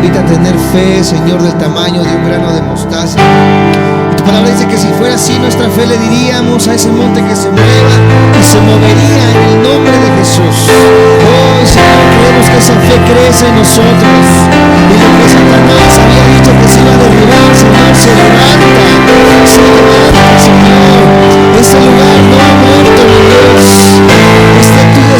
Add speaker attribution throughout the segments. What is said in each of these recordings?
Speaker 1: invita a tener fe, Señor, del tamaño de un grano de mostaza. Tu palabra dice que si fuera así, nuestra fe le diríamos a ese monte que se mueva y se movería en el nombre de Jesús. Oh, Señor, creemos que esa fe crece en nosotros. Y lo que Satanás había dicho que se iba a derribar, Señor, se levanta, Señor. Este lugar no ha muerto, mi Dios.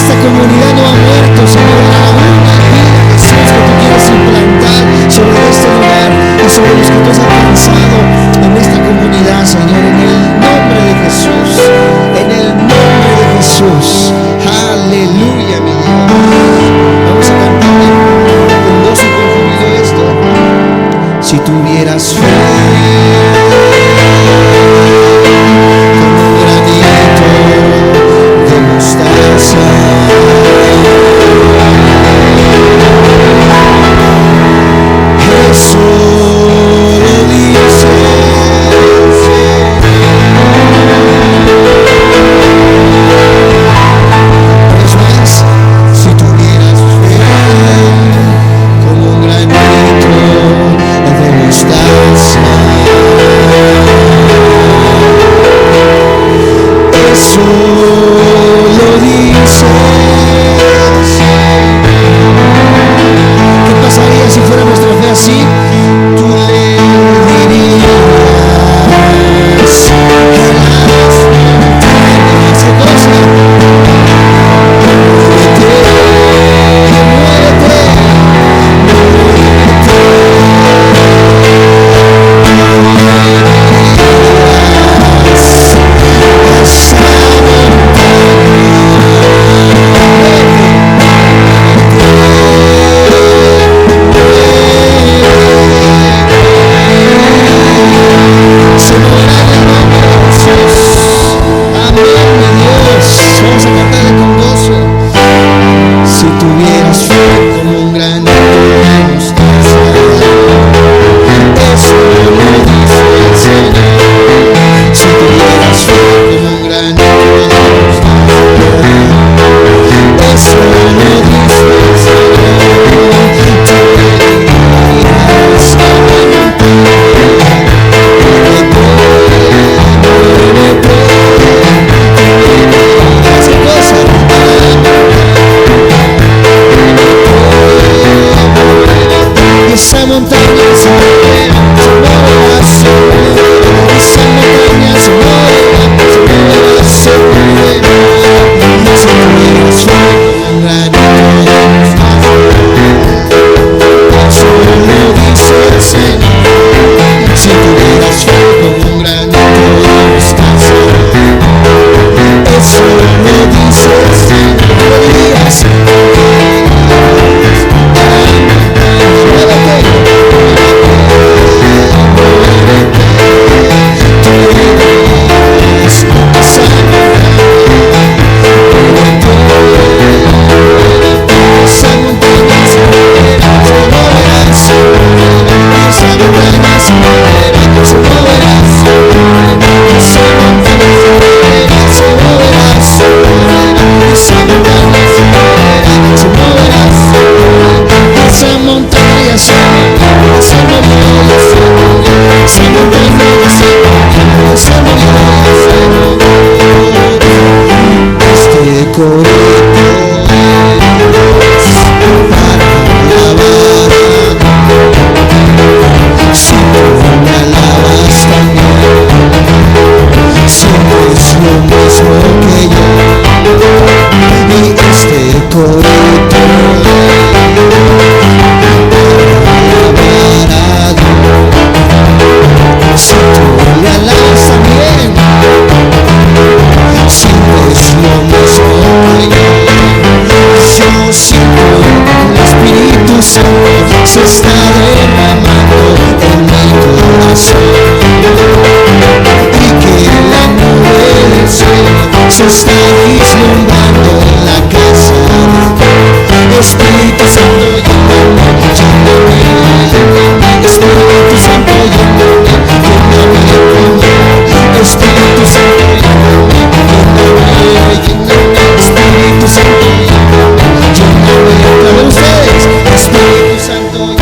Speaker 1: Esta comunidad no ha muerto, Señor. Aún hay vida, Jesús, que tú quieres implantar sobre este lugar y sobre los que tú has alcanzado en esta comunidad, Señor, en el nombre de Jesús, en el nombre de Jesús. Aleluya, mi Dios. Vamos a cantar con gozo y con júbilo esto. Si tuvieras fe como un granito de mostaza, eso lo dice. Espíritu Santo,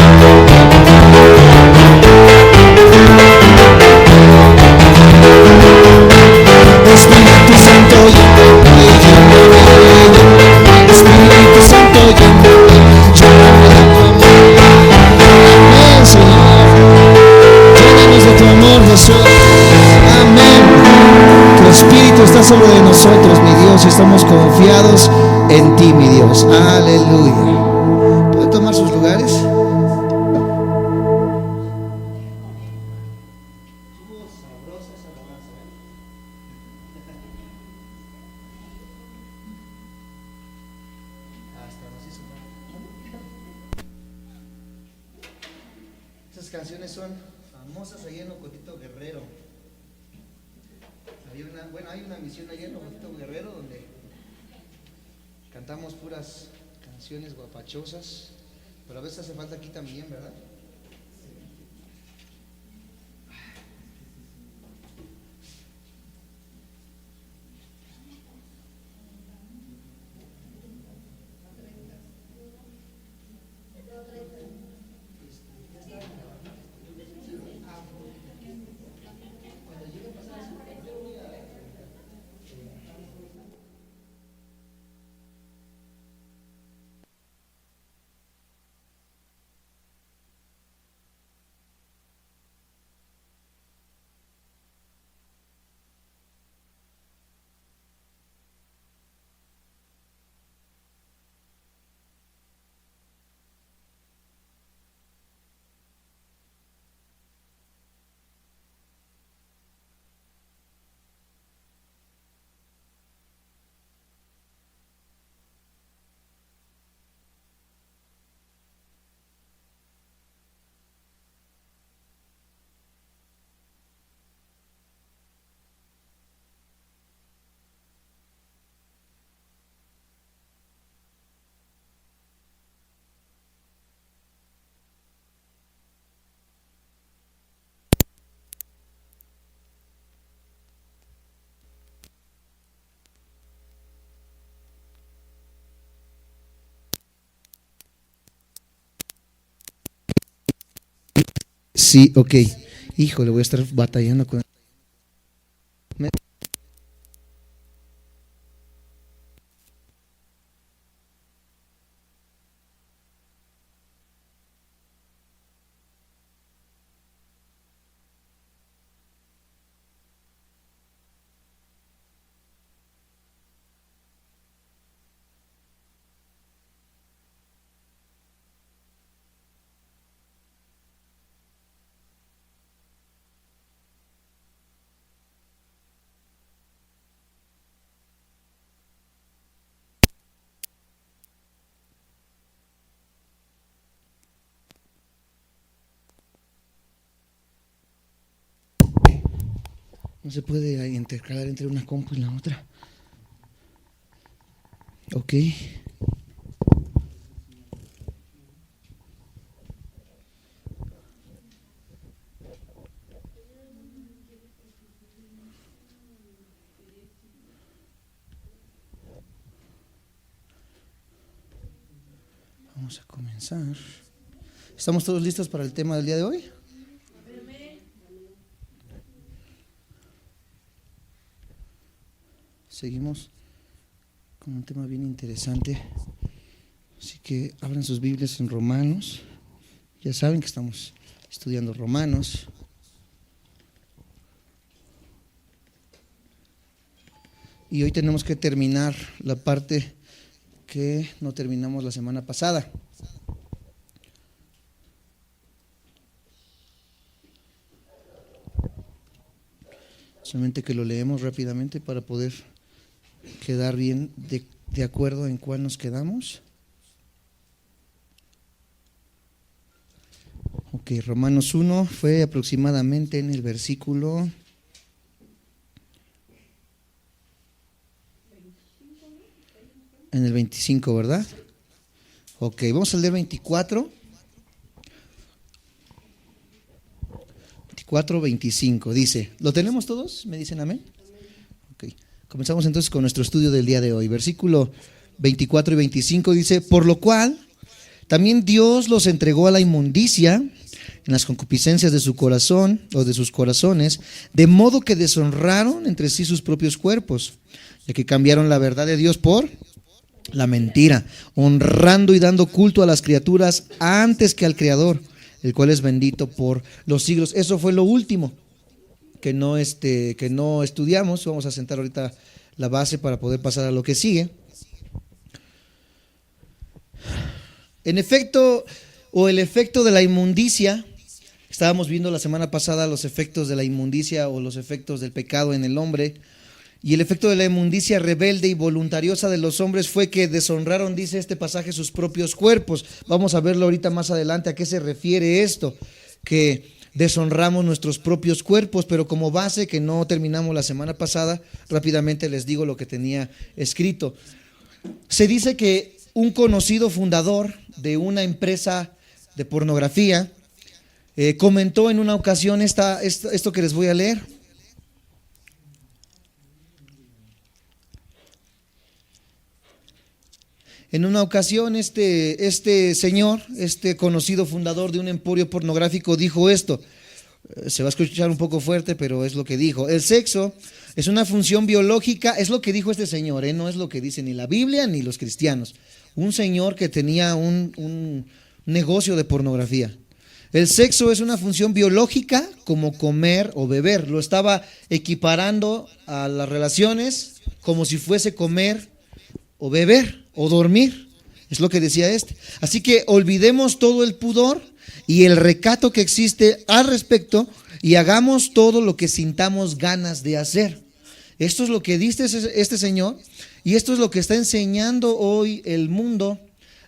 Speaker 1: sobre de nosotros, mi Dios, y estamos confiados en ti, mi Dios. Aleluya. ¿Pueden tomar sus lugares? Esas canciones son famosas allá en Ocotito Guerrero. Hay una misión allá en Ocotito Guerrero donde cantamos puras canciones guapachosas, pero a veces hace falta aquí también, ¿verdad? Sí, ok. Híjole, voy a estar batallando con... No se puede intercalar entre una compu y la otra. Ok. Vamos a comenzar. ¿Estamos todos listos para el tema del día de hoy? Seguimos con un tema bien interesante. Así que abran sus Biblias en Romanos. Ya saben que estamos estudiando Romanos. Y hoy tenemos que terminar la parte que no terminamos la semana pasada. Solamente que lo leemos rápidamente para poder quedar bien de acuerdo en cuál nos quedamos. Ok, Romanos 1 fue aproximadamente en el versículo 25, ¿verdad? Ok, vamos a leer 24. 25, dice, ¿lo tenemos todos? ¿Me dicen amén? Ok, comenzamos entonces con nuestro estudio del día de hoy. Versículo 24 y 25 dice, por lo cual también Dios los entregó a la inmundicia en las concupiscencias de su corazón o de sus corazones, de modo que deshonraron entre sí sus propios cuerpos, ya que cambiaron la verdad de Dios por la mentira, honrando y dando culto a las criaturas antes que al Creador, el cual es bendito por los siglos. Eso fue lo último. que no estudiamos. Vamos a sentar ahorita la base para poder pasar a lo que sigue. En efecto, o el efecto de la inmundicia, estábamos viendo la semana pasada los efectos de la inmundicia o los efectos del pecado en el hombre, y el efecto de la inmundicia rebelde y voluntariosa de los hombres fue que deshonraron, dice este pasaje, sus propios cuerpos. Vamos a verlo ahorita más adelante a qué se refiere esto, que deshonramos nuestros propios cuerpos, pero como base, que no terminamos la semana pasada, rápidamente les digo lo que tenía escrito. Se dice que un conocido fundador de una empresa de pornografía comentó en una ocasión esto que les voy a leer. En una ocasión este señor, este conocido fundador de un emporio pornográfico dijo esto. Se va a escuchar un poco fuerte, pero es lo que dijo. El sexo es una función biológica, es lo que dijo este señor, no es lo que dice ni la Biblia ni los cristianos. Un señor que tenía un negocio de pornografía. El sexo es una función biológica como comer o beber. Lo estaba equiparando a las relaciones como si fuese comer o beber o dormir, es lo que decía este. Así que olvidemos todo el pudor y el recato que existe al respecto y hagamos todo lo que sintamos ganas de hacer. Esto es lo que dice este señor, y esto es lo que está enseñando hoy el mundo,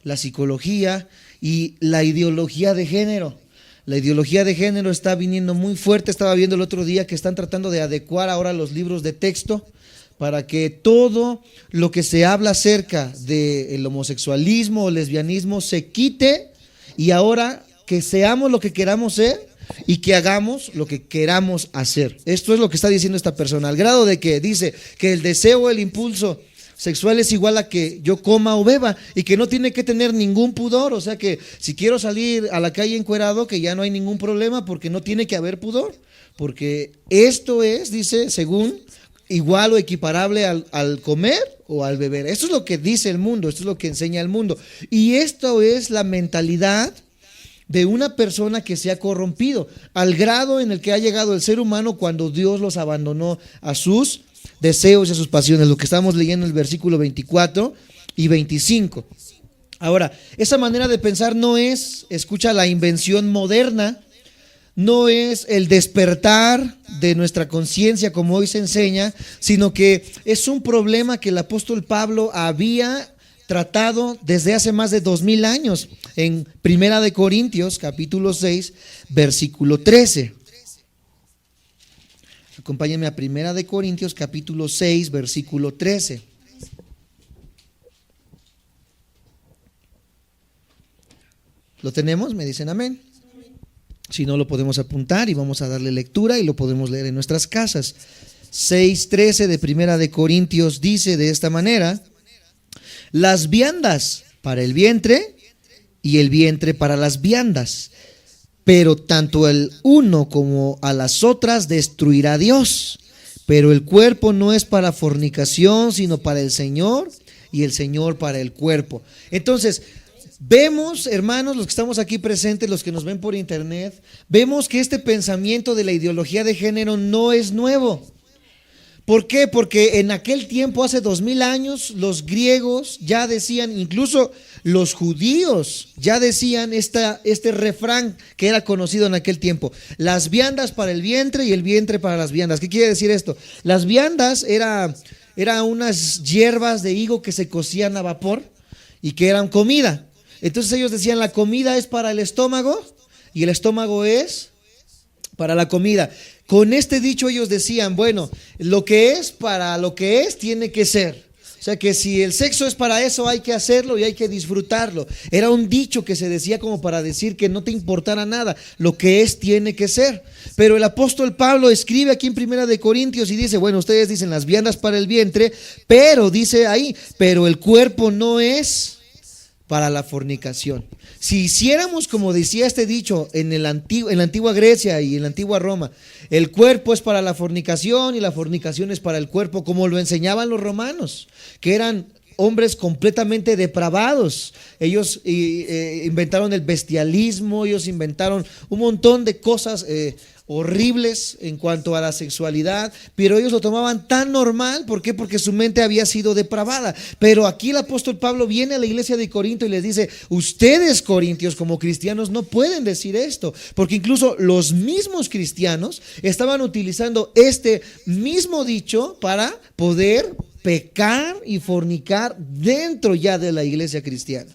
Speaker 1: la psicología y la ideología de género. La ideología de género está viniendo muy fuerte. Estaba viendo el otro día que están tratando de adecuar ahora los libros de texto para que todo lo que se habla acerca del homosexualismo o lesbianismo se quite, y ahora que seamos lo que queramos ser y que hagamos lo que queramos hacer. Esto es lo que está diciendo esta persona, al grado de que dice que el deseo o el impulso sexual es igual a que yo coma o beba, y que no tiene que tener ningún pudor. O sea que si quiero salir a la calle encuerado, que ya no hay ningún problema, porque no tiene que haber pudor, porque esto es, dice, según igual o equiparable al comer o al beber. Esto es lo que dice el mundo, esto es lo que enseña el mundo. Y esto es la mentalidad de una persona que se ha corrompido, al grado en el que ha llegado el ser humano cuando Dios los abandonó a sus deseos y a sus pasiones. Lo que estamos leyendo en el versículo 24 y 25. Ahora, esa manera de pensar no es, escucha, la invención moderna, no es el despertar de nuestra conciencia como hoy se enseña, sino que es un problema que el apóstol Pablo había tratado desde hace más de 2000 años en Primera de Corintios, capítulo 6, versículo 13. Acompáñenme a Primera de Corintios, capítulo 6, versículo 13. ¿Lo tenemos? Me dicen amén. Si no, lo podemos apuntar y vamos a darle lectura y lo podemos leer en nuestras casas. 6:13 de Primera de Corintios dice de esta manera: las viandas para el vientre y el vientre para las viandas, pero tanto el uno como a las otras destruirá Dios. Pero el cuerpo no es para fornicación, sino para el Señor, y el Señor para el cuerpo. Entonces, vemos, hermanos, los que estamos aquí presentes, los que nos ven por internet, vemos que este pensamiento de la ideología de género no es nuevo. ¿Por qué? Porque en aquel tiempo, hace 2000 años, los griegos ya decían, incluso los judíos ya decían este refrán que era conocido en aquel tiempo: las viandas para el vientre y el vientre para las viandas. ¿Qué quiere decir esto? Las viandas eran unas hierbas de higo que se cocían a vapor y que eran comida. Entonces ellos decían, la comida es para el estómago y el estómago es para la comida. Con este dicho ellos decían, bueno, lo que es para lo que es tiene que ser. O sea que si el sexo es para eso, hay que hacerlo y hay que disfrutarlo. Era un dicho que se decía como para decir que no te importara nada, lo que es tiene que ser. Pero el apóstol Pablo escribe aquí en Primera de Corintios y dice, bueno, ustedes dicen las viandas para el vientre, pero dice ahí, pero el cuerpo no es para la fornicación. Si hiciéramos como decía este dicho en la antigua Grecia y en la antigua Roma, el cuerpo es para la fornicación y la fornicación es para el cuerpo, como lo enseñaban los romanos, que eran hombres completamente depravados. Ellos inventaron el bestialismo, ellos inventaron un montón de cosas horribles en cuanto a la sexualidad, pero ellos lo tomaban tan normal. ¿Por qué? Porque su mente había sido depravada. Pero aquí el apóstol Pablo viene a la iglesia de Corinto y les dice: ustedes, corintios, como cristianos no pueden decir esto, porque incluso los mismos cristianos estaban utilizando este mismo dicho para poder pecar y fornicar dentro ya de la iglesia cristiana.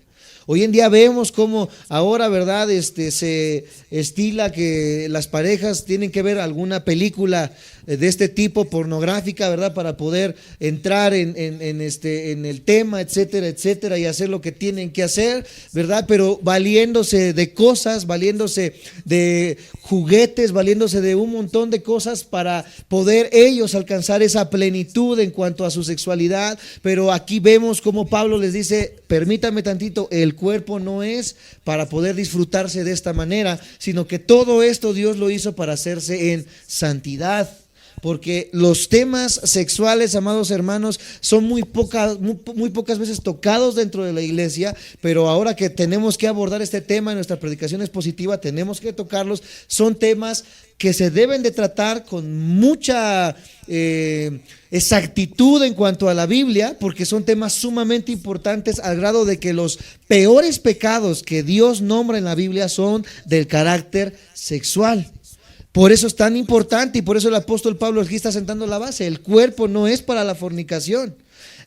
Speaker 1: Hoy en día vemos cómo ahora, ¿verdad? Se estila que las parejas tienen que ver alguna película de este tipo, pornográfica, ¿verdad? Para poder entrar en el tema, etcétera, etcétera, y hacer lo que tienen que hacer, ¿verdad? Pero valiéndose de cosas, valiéndose de juguetes, valiéndose de un montón de cosas para poder ellos alcanzar esa plenitud en cuanto a su sexualidad. Pero aquí vemos cómo Pablo les dice: permítame tantito, el cuerpo no es para poder disfrutarse de esta manera, sino que todo esto Dios lo hizo para hacerse en santidad. Porque los temas sexuales, amados hermanos, son muy pocas veces tocados dentro de la iglesia, pero ahora que tenemos que abordar este tema en nuestra predicación expositiva, tenemos que tocarlos. Son temas que se deben de tratar con mucha exactitud en cuanto a la Biblia, porque son temas sumamente importantes, al grado de que los peores pecados que Dios nombra en la Biblia son del carácter sexual. Por eso es tan importante, y por eso el apóstol Pablo aquí está sentando la base. El cuerpo no es para la fornicación.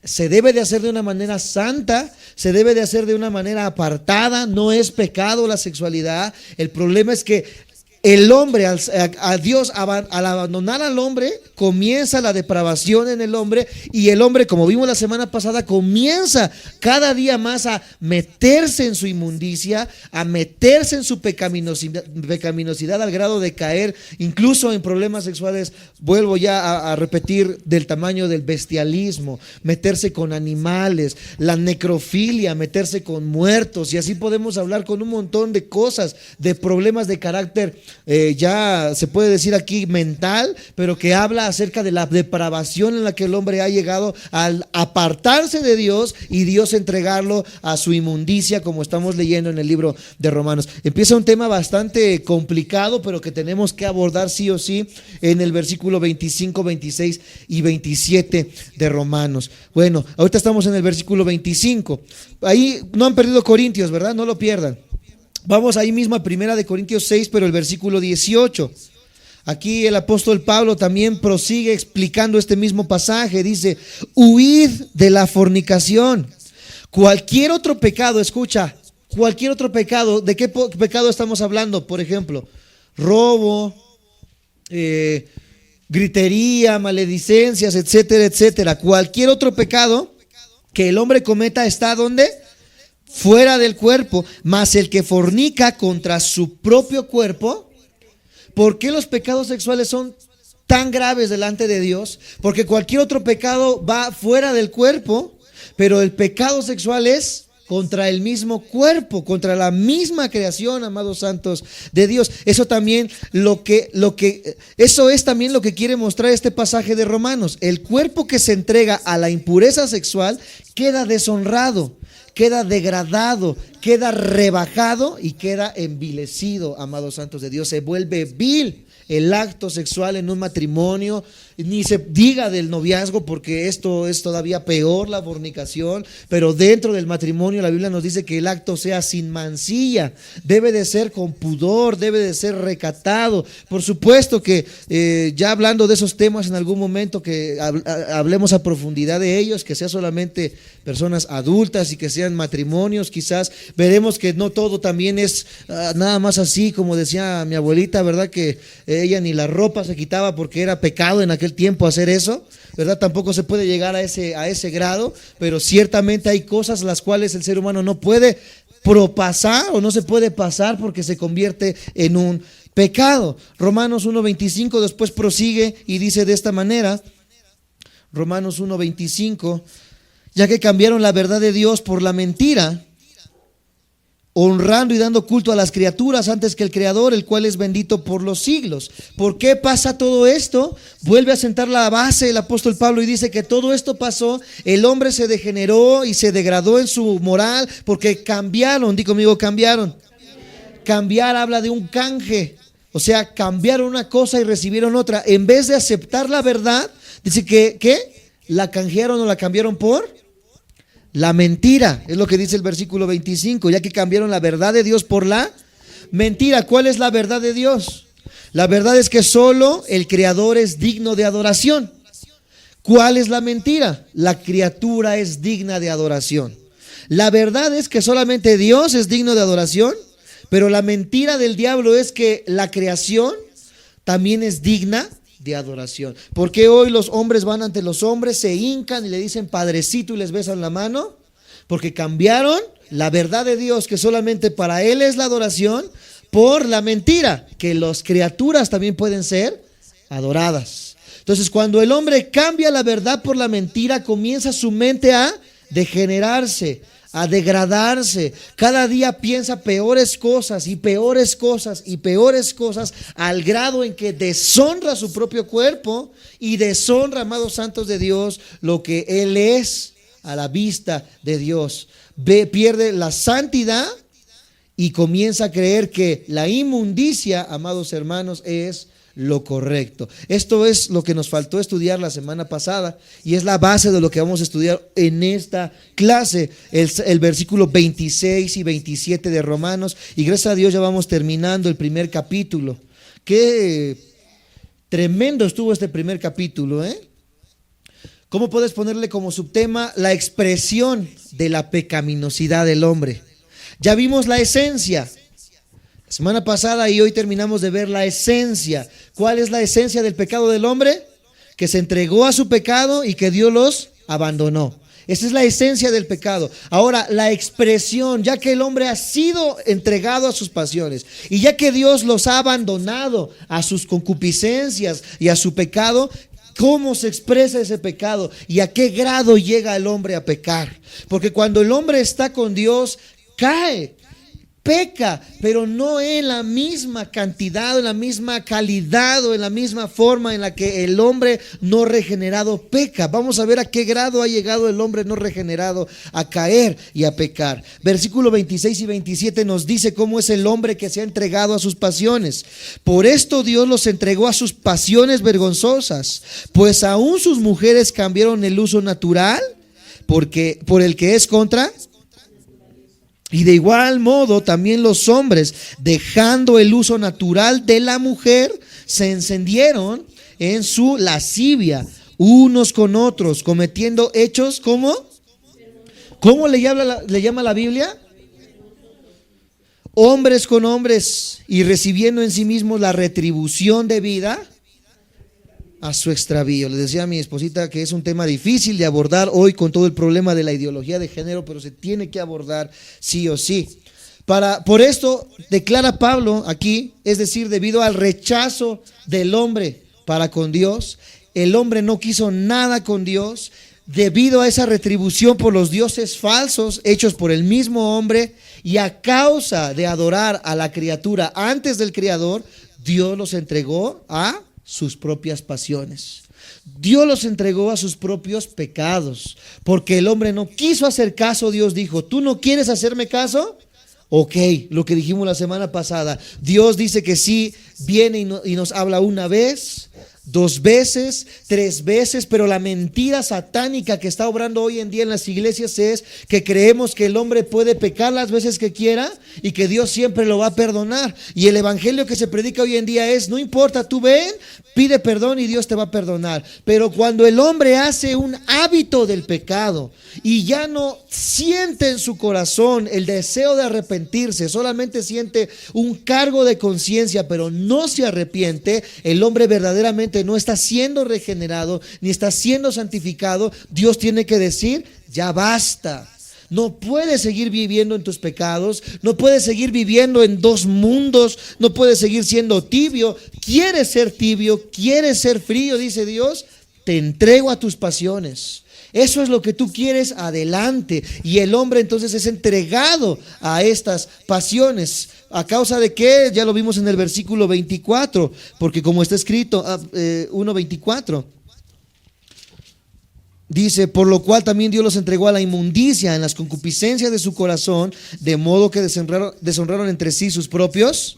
Speaker 1: Se debe de hacer de una manera santa, se debe de hacer de una manera apartada. No es pecado la sexualidad. El problema es que el hombre, al abandonar al hombre, comienza la depravación en el hombre, y el hombre, como vimos la semana pasada, comienza cada día más a meterse en su inmundicia, a meterse en su pecaminosidad, al grado de caer incluso en problemas sexuales. Vuelvo ya a repetir, del tamaño del bestialismo, meterse con animales, la necrofilia, meterse con muertos, y así podemos hablar con un montón de cosas, de problemas de carácter, ya se puede decir aquí mental, pero que habla acerca de la depravación en la que el hombre ha llegado al apartarse de Dios y Dios entregarlo a su inmundicia, como estamos leyendo en el libro de Romanos. Empieza un tema bastante complicado, pero que tenemos que abordar sí o sí en el versículo 25, 26 y 27 de Romanos. Bueno, ahorita estamos en el versículo 25. Ahí no han perdido Corintios, ¿verdad? No lo pierdan. Vamos ahí mismo a Primera de Corintios 6, pero el versículo 18. Aquí el apóstol Pablo también prosigue explicando este mismo pasaje. Dice: huid de la fornicación. Cualquier otro pecado, escucha, cualquier otro pecado. ¿De qué pecado estamos hablando? Por ejemplo, robo, gritería, maledicencias, etcétera, etcétera. Cualquier otro pecado que el hombre cometa está ¿dónde? Fuera del cuerpo. Mas el que fornica contra su propio cuerpo. ¿Por qué los pecados sexuales son tan graves delante de Dios? Porque cualquier otro pecado va fuera del cuerpo, pero el pecado sexual es contra el mismo cuerpo, contra la misma creación, amados santos de Dios. Eso también eso es también lo que quiere mostrar este pasaje de Romanos. El cuerpo que se entrega a la impureza sexual queda deshonrado, queda degradado, queda rebajado y queda envilecido, amados santos de Dios. Se vuelve vil el acto sexual en un matrimonio, ni se diga del noviazgo, porque esto es todavía peor, la fornicación. Pero dentro del matrimonio la Biblia nos dice que el acto sea sin mancilla, debe de ser con pudor, debe de ser recatado. Por supuesto que ya hablando de esos temas en algún momento, que hablemos a profundidad de ellos, que sea solamente personas adultas y que sean matrimonios, quizás veremos que no todo también es nada más así, como decía mi abuelita, ¿verdad? Que ella ni la ropa se quitaba porque era pecado en aquel tiempo hacer eso, ¿verdad? Tampoco se puede llegar a ese grado, pero ciertamente hay cosas las cuales el ser humano no puede propasar o no se puede pasar, porque se convierte en un pecado. Romanos 1:25 después prosigue y dice de esta manera, Romanos 1:25: ya que cambiaron la verdad de Dios por la mentira, honrando y dando culto a las criaturas antes que el Creador, el cual es bendito por los siglos. ¿Por qué pasa todo esto? Vuelve a sentar la base el apóstol Pablo y dice que todo esto pasó, el hombre se degeneró y se degradó en su moral porque cambiaron. Di conmigo, cambiaron. Cambiar habla de un canje. O sea, cambiaron una cosa y recibieron otra. En vez de aceptar la verdad, dice que la canjearon o la cambiaron por la mentira. Es lo que dice el versículo 25, ya que cambiaron la verdad de Dios por la mentira. ¿Cuál es la verdad de Dios? La verdad es que solo el Creador es digno de adoración. ¿Cuál es la mentira? La criatura es digna de adoración. La verdad es que solamente Dios es digno de adoración, pero la mentira del diablo es que la creación también es digna de adoración. ¿Por qué hoy los hombres van ante los hombres, se hincan y le dicen padrecito y les besan la mano? Porque cambiaron la verdad de Dios, que solamente para Él es la adoración, por la mentira, que las criaturas también pueden ser adoradas. Entonces, cuando el hombre cambia la verdad por la mentira, comienza su mente a degenerarse, a degradarse. Cada día piensa peores cosas y peores cosas y peores cosas, al grado en que deshonra su propio cuerpo y deshonra, amados santos de Dios, lo que Él es a la vista de Dios. Pierde la santidad y comienza a creer que la inmundicia, amados hermanos, es lo correcto. Esto es lo que nos faltó estudiar la semana pasada y es la base de lo que vamos a estudiar en esta clase, el versículo 26 y 27 de Romanos. Y gracias a Dios ya vamos terminando el primer capítulo. Qué tremendo estuvo este primer capítulo, ¿eh? ¿Cómo puedes ponerle como subtema? La expresión de la pecaminosidad del hombre. Ya vimos la esencia la semana pasada y hoy terminamos de ver la esencia. ¿Cuál es la esencia del pecado del hombre? Que se entregó a su pecado y que Dios los abandonó. Esa es la esencia del pecado. Ahora, la expresión, ya que el hombre ha sido entregado a sus pasiones y ya que Dios los ha abandonado a sus concupiscencias y a su pecado, ¿cómo se expresa ese pecado y a qué grado llega el hombre a pecar? Porque cuando el hombre está con Dios, cae, peca, pero no en la misma cantidad, en la misma calidad o en la misma forma en la que el hombre no regenerado peca. Vamos a ver a qué grado ha llegado el hombre no regenerado a caer y a pecar. Versículo 26 y 27 nos dice cómo es el hombre que se ha entregado a sus pasiones. Por esto Dios los entregó a sus pasiones vergonzosas, pues aún sus mujeres cambiaron el uso natural por el que es contra. Y de igual modo también los hombres, dejando el uso natural de la mujer, se encendieron en su lascivia unos con otros, cometiendo hechos como, ¿cómo le llama la Biblia? Hombres con hombres, y recibiendo en sí mismos la retribución debida a su extravío. Le decía a mi esposita que es un tema difícil de abordar hoy con todo el problema de la ideología de género, pero se tiene que abordar sí o sí. Por esto declara Pablo aquí, es decir, debido al rechazo del hombre para con Dios, el hombre no quiso nada con Dios, debido a esa retribución por los dioses falsos hechos por el mismo hombre, y a causa de adorar a la criatura antes del Creador, Dios los entregó a sus propias pasiones. Dios los entregó a sus propios pecados, porque el hombre no quiso hacer caso. Dios dijo: ¿tú no quieres hacerme caso? Ok, lo que dijimos la semana pasada. Dios dice que sí, viene y nos habla una vez, 2 veces, 3 veces, pero la mentira satánica que está obrando hoy en día en las iglesias es que creemos que el hombre puede pecar las veces que quiera y que Dios siempre lo va a perdonar. Y el evangelio que se predica hoy en día es: no importa, tú ven, pide perdón y Dios te va a perdonar. Pero cuando el hombre hace un hábito del pecado y ya no siente en su corazón el deseo de arrepentirse, solamente siente un cargo de conciencia, pero no se arrepiente, el hombre verdaderamente no está siendo regenerado ni está siendo santificado. Dios tiene que decir: ya basta. No puedes seguir viviendo en tus pecados, no puedes seguir viviendo en 2 mundos, no puedes seguir siendo tibio. ¿Quieres ser tibio? ¿Quieres ser frío? Dice Dios: te entrego a tus pasiones. Eso es lo que tú quieres, adelante. Y el hombre entonces es entregado a estas pasiones. ¿A causa de qué? Ya lo vimos en el versículo 24, porque como está escrito, 1:24. Dice: por lo cual también Dios los entregó a la inmundicia en las concupiscencias de su corazón, de modo que deshonraron entre sí sus propios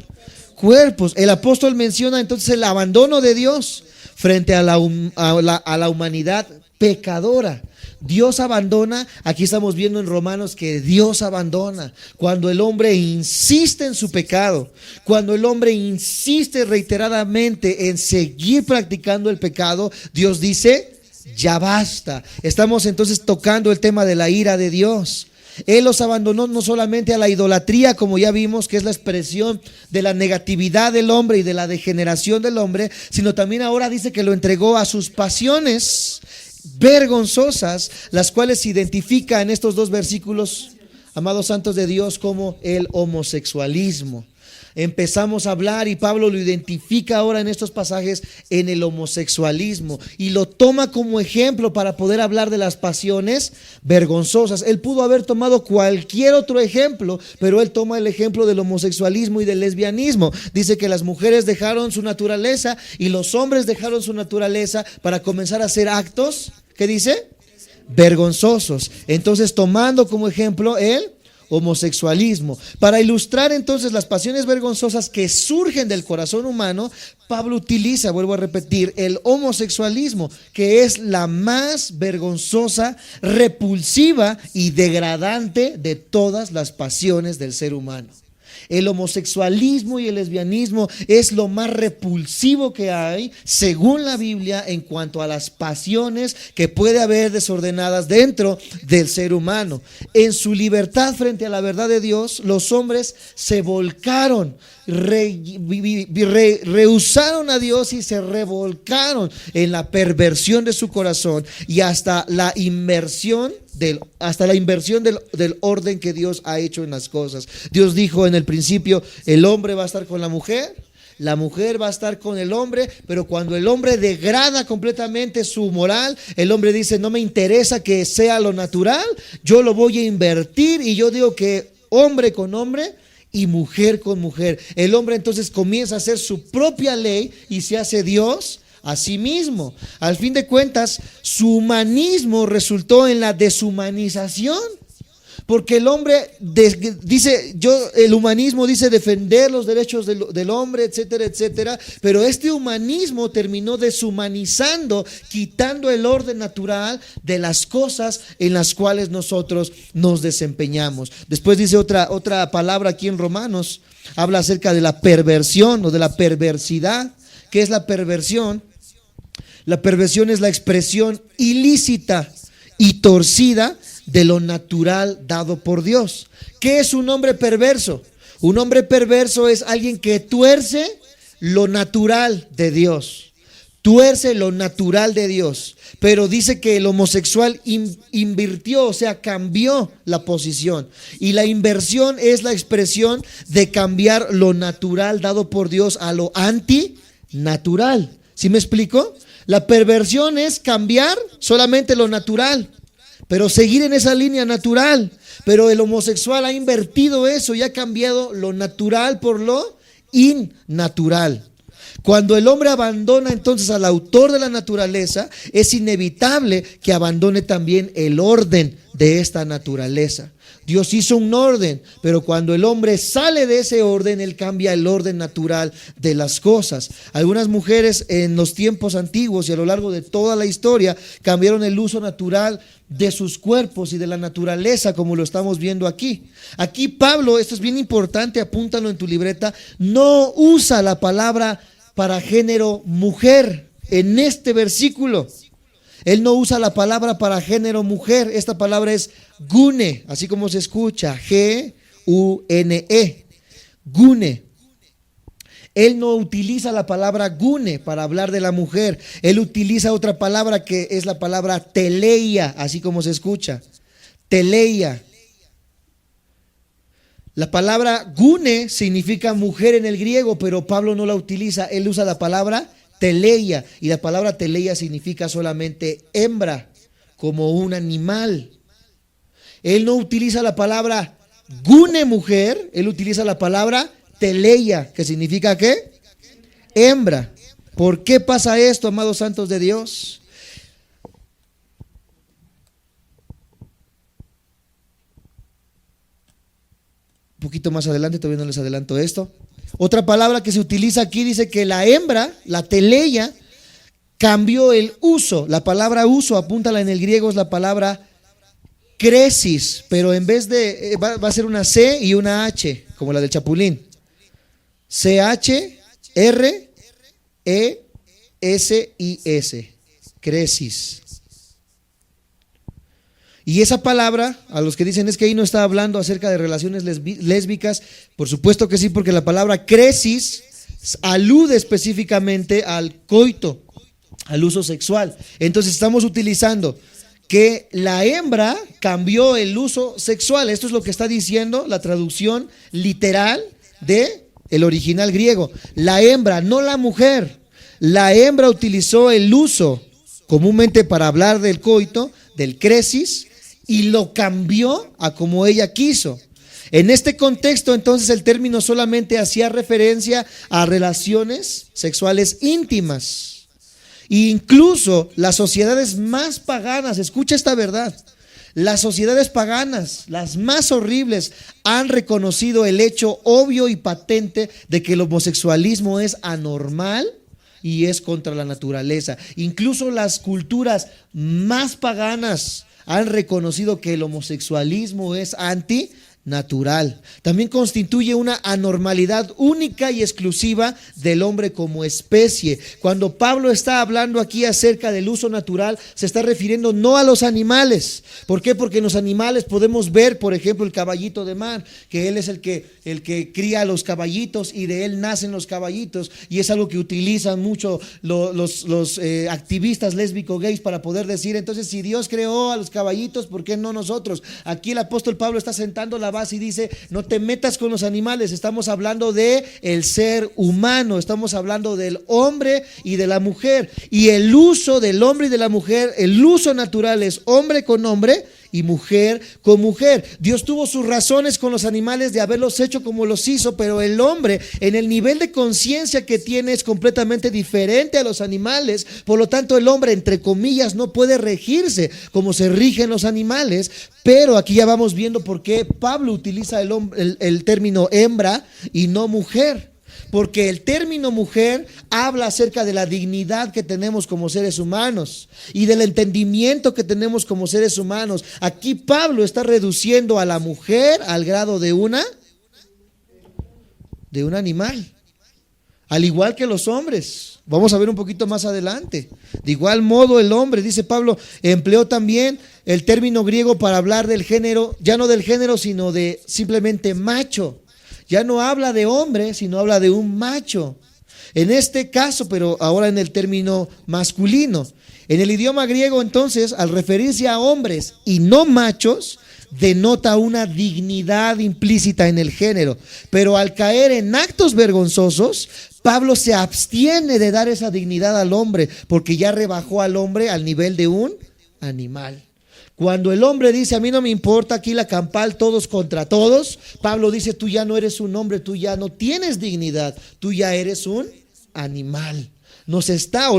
Speaker 1: cuerpos. El apóstol menciona entonces el abandono de Dios frente a la humanidad pecadora. Dios abandona, aquí estamos viendo en Romanos que Dios abandona cuando el hombre insiste en su pecado, cuando el hombre insiste reiteradamente en seguir practicando el pecado. Dios dice, ya basta. Estamos entonces tocando el tema de la ira de Dios. Él los abandonó no solamente a la idolatría, como ya vimos, que es la expresión de la negatividad del hombre y de la degeneración del hombre, sino también ahora dice que lo entregó a sus pasiones vergonzosas, las cuales se identifica en estos dos versículos, amados santos de Dios, como el homosexualismo. Empezamos a hablar y Pablo lo identifica ahora en estos pasajes en el homosexualismo y lo toma como ejemplo para poder hablar de las pasiones vergonzosas. Él pudo haber tomado cualquier otro ejemplo, pero él toma el ejemplo del homosexualismo y del lesbianismo. Dice que las mujeres dejaron su naturaleza y los hombres dejaron su naturaleza para comenzar a hacer actos, ¿qué dice? Vergonzosos. Entonces, tomando como ejemplo el homosexualismo. Para ilustrar entonces las pasiones vergonzosas que surgen del corazón humano, Pablo utiliza, vuelvo a repetir, el homosexualismo, que es la más vergonzosa, repulsiva y degradante de todas las pasiones del ser humano. El homosexualismo y el lesbianismo es lo más repulsivo que hay, según la Biblia, en cuanto a las pasiones que puede haber desordenadas dentro del ser humano. En su libertad frente a la verdad de Dios, los hombres se volcaron, rehusaron a Dios y se revolcaron en la perversión de su corazón y hasta la inversión del orden que Dios ha hecho en las cosas. Dios dijo en el principio, el hombre va a estar con la mujer va a estar con el hombre, pero cuando el hombre degrada completamente su moral, el hombre dice, no me interesa que sea lo natural, yo lo voy a invertir y yo digo que hombre con hombre y mujer con mujer. El hombre entonces comienza a hacer su propia ley y se hace Dios a sí mismo. Al fin de cuentas, su humanismo resultó en la deshumanización, porque el hombre el humanismo dice defender los derechos del hombre, etcétera, etcétera, pero este humanismo terminó deshumanizando, quitando el orden natural de las cosas en las cuales nosotros nos desempeñamos. Después dice otra palabra aquí en Romanos, habla acerca de la perversión o de la perversidad. ¿Qué es la perversión? La perversión es la expresión ilícita y torcida de lo natural dado por Dios. ¿Qué es un hombre perverso? Un hombre perverso es alguien que tuerce lo natural de Dios. Tuerce lo natural de Dios. Pero dice que el homosexual invirtió, o sea, cambió la posición. Y la inversión es la expresión de cambiar lo natural dado por Dios a lo antinatural. ¿Sí me explico? La perversión es cambiar solamente lo natural, pero seguir en esa línea natural. Pero el homosexual ha invertido eso y ha cambiado lo natural por lo innatural. Cuando el hombre abandona entonces al autor de la naturaleza, es inevitable que abandone también el orden de esta naturaleza. Dios hizo un orden, pero cuando el hombre sale de ese orden, él cambia el orden natural de las cosas. Algunas mujeres en los tiempos antiguos y a lo largo de toda la historia cambiaron el uso natural de sus cuerpos y de la naturaleza, como lo estamos viendo aquí. Aquí Pablo, esto es bien importante, apúntalo en tu libreta, no usa la palabra para género mujer en este versículo. Él no usa la palabra para género mujer. Esta palabra es gune, así como se escucha, G-U-N-E, gune. Él no utiliza la palabra gune para hablar de la mujer. Él utiliza otra palabra que es la palabra teleia, así como se escucha, teleia. La palabra gune significa mujer en el griego, pero Pablo no la utiliza. Él usa la palabra teleia, y la palabra teleia significa solamente hembra, como un animal. Él no utiliza la palabra gune mujer, él utiliza la palabra teleia, que significa ¿qué? Hembra. ¿Por qué pasa esto, amados santos de Dios? Un poquito más adelante, todavía no les adelanto esto. Otra palabra que se utiliza aquí dice que la hembra, la teleia, cambió el uso. La palabra uso, apúntala en el griego, es la palabra cresis, pero en vez de, va a ser una C y una H, como la del Chapulín. C-H-R-E-S-I-S, cresis. Y esa palabra, a los que dicen es que ahí no está hablando acerca de relaciones lésbicas, por supuesto que sí, porque la palabra cresis alude específicamente al coito, al uso sexual. Entonces estamos utilizando que la hembra cambió el uso sexual. Esto es lo que está diciendo la traducción literal de el original griego. La hembra, no la mujer. La hembra utilizó el uso comúnmente para hablar del coito, del cresis, y lo cambió a como ella quiso. En este contexto, entonces, el término solamente hacía referencia a relaciones sexuales íntimas. E incluso las sociedades más paganas, escucha esta verdad, las sociedades paganas, las más horribles, han reconocido el hecho obvio y patente de que el homosexualismo es anormal y es contra la naturaleza. Incluso las culturas más paganas han reconocido que el homosexualismo es antinatural. También constituye una anormalidad única y exclusiva del hombre como especie. Cuando Pablo está hablando aquí acerca del uso natural, se está refiriendo no a los animales. ¿Por qué? Porque en los animales podemos ver, por ejemplo, el caballito de mar, que él es el que cría a los caballitos y de él nacen los caballitos, y es algo que utilizan mucho los activistas lésbico-gays para poder decir, entonces si Dios creó a los caballitos, ¿por qué no nosotros? Aquí el apóstol Pablo está sentando la base y dice, no te metas con los animales, estamos hablando de el ser humano, estamos hablando del hombre y de la mujer, y el uso del hombre y de la mujer, el uso natural es hombre con hombre y mujer con mujer. Dios tuvo sus razones con los animales de haberlos hecho como los hizo, pero el hombre, en el nivel de conciencia que tiene, es completamente diferente a los animales. Por lo tanto, el hombre, entre comillas, no puede regirse como se rigen los animales. Pero aquí ya vamos viendo por qué Pablo utiliza el término hembra y no mujer. Porque el término mujer habla acerca de la dignidad que tenemos como seres humanos y del entendimiento que tenemos como seres humanos. Aquí Pablo está reduciendo a la mujer al grado de un animal, al igual que los hombres. Vamos a ver un poquito más adelante. De igual modo el hombre, dice Pablo, empleó también el término griego para hablar del género, ya no del género, sino de simplemente macho. Ya no habla de hombre, sino habla de un macho. En este caso, pero ahora en el término masculino. En el idioma griego, entonces, al referirse a hombres y no machos, denota una dignidad implícita en el género. Pero al caer en actos vergonzosos, Pablo se abstiene de dar esa dignidad al hombre, porque ya rebajó al hombre al nivel de un animal. Cuando el hombre dice, a mí no me importa aquí la campal, todos contra todos, Pablo dice, tú ya no eres un hombre, tú ya no tienes dignidad, tú ya eres un animal. Los está,